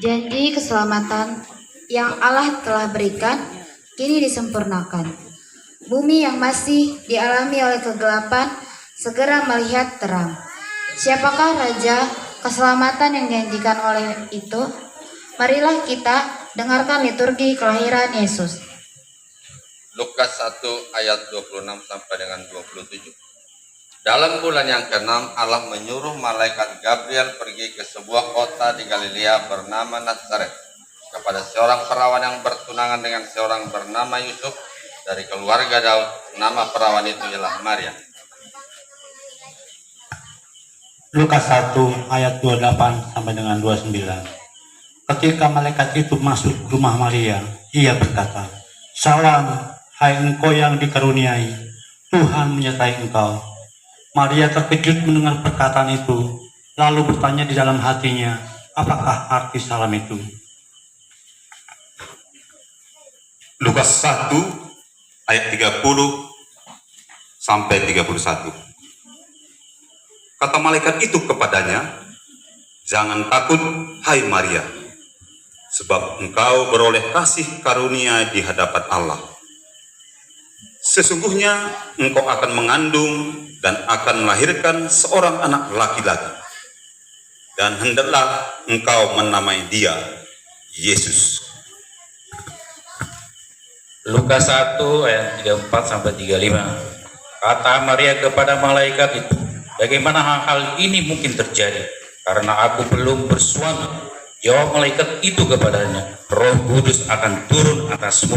Janji keselamatan yang Allah telah berikan kini disempurnakan. Bumi yang masih dialami oleh kegelapan segera melihat terang. Siapakah Raja keselamatan yang dijanjikan oleh itu? Marilah kita dengarkan liturgi kelahiran Yesus. Lukas 1 ayat 26 sampai dengan 27. Dalam bulan yang ke-6, Allah menyuruh malaikat Gabriel pergi ke sebuah kota di Galilea bernama Nazaret kepada seorang perawan yang bertunangan dengan seorang bernama Yusuf dari keluarga Daud. Nama perawan itu ialah Maria. Lukas 1 ayat 28 sampai dengan 29. Ketika malaikat itu masuk ke rumah Maria, ia berkata, "Salam, hai engkau yang dikaruniai, Tuhan menyertai engkau." Maria terkejut mendengar perkataan itu, lalu bertanya di dalam hatinya, apakah arti salam itu? Lukas 1 ayat 30 sampai 31. Kata malaikat itu kepadanya, "Jangan takut, hai Maria, sebab engkau beroleh kasih karunia di hadapan Allah. Sesungguhnya engkau akan mengandung dan akan melahirkan seorang anak laki-laki, dan hendaklah engkau menamai dia Yesus." Lukas 1 ayat 34 sampai 35. Kata Maria kepada malaikat itu, "Bagaimana hal ini mungkin terjadi? Karena aku belum bersuami." Jawab malaikat itu kepadanya, "Roh Kudus akan turun atasmu,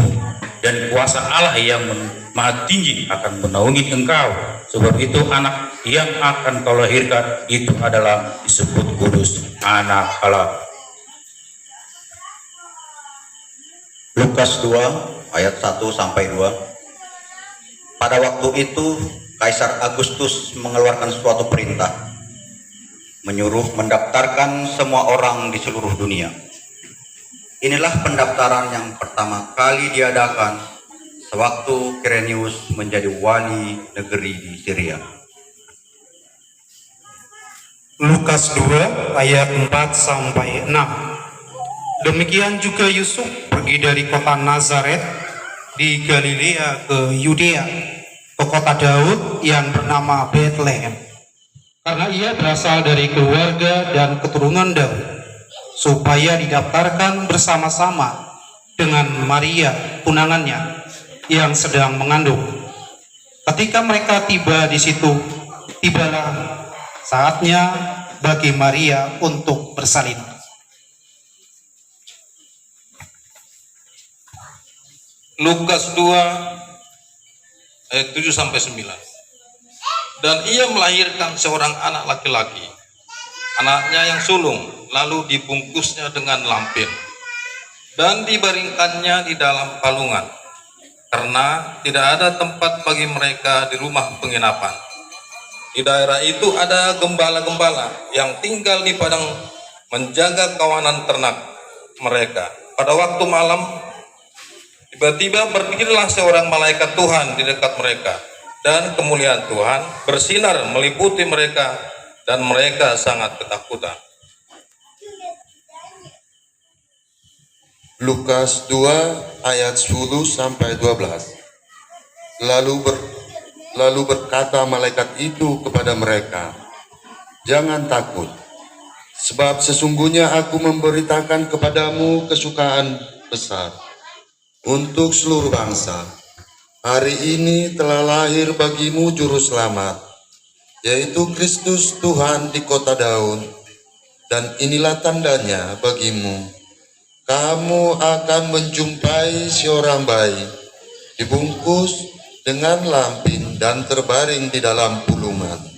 dan kuasa Allah yang Maha Tinggi akan menaungi engkau. Sebab itu anak yang akan kau lahirkan itu adalah disebut kudus, anak Allah." Lukas 2 ayat 1 sampai 2. Pada waktu itu Kaisar Agustus mengeluarkan suatu perintah, menyuruh mendaftarkan semua orang di seluruh dunia. Inilah pendaftaran yang pertama kali diadakan sewaktu Quirinius menjadi wali negeri di Syria. Lukas 2 ayat 4 sampai 6. Demikian juga Yusuf pergi dari kota Nazaret di Galilea ke Yudea, ke kota Daud yang bernama Bethlehem, karena ia berasal dari keluarga dan keturunan Daud, supaya didaftarkan bersama-sama dengan Maria tunangannya yang sedang mengandung. Ketika mereka tiba di situ, tibalah saatnya bagi Maria untuk bersalin. Lukas 2 ayat 7 sampai 9. Dan ia melahirkan seorang anak laki-laki, anaknya yang sulung, lalu dibungkusnya dengan lampin dan dibaringkannya di dalam palungan, karena tidak ada tempat bagi mereka di rumah penginapan. Di daerah itu ada gembala-gembala yang tinggal di padang menjaga kawanan ternak mereka. Pada waktu malam, tiba-tiba berdirilah seorang malaikat Tuhan di dekat mereka, dan kemuliaan Tuhan bersinar meliputi mereka, dan mereka sangat ketakutan. Lukas 2 ayat 10 sampai 12. Lalu berkata malaikat itu kepada mereka, "Jangan takut, sebab sesungguhnya aku memberitakan kepadamu kesukaan besar untuk seluruh bangsa. Hari ini telah lahir bagimu juru selamat, yaitu Kristus Tuhan di kota Daud. Dan inilah tandanya bagimu. Kamu akan menjumpai seorang bayi dibungkus dengan lampin dan terbaring di dalam pulungan."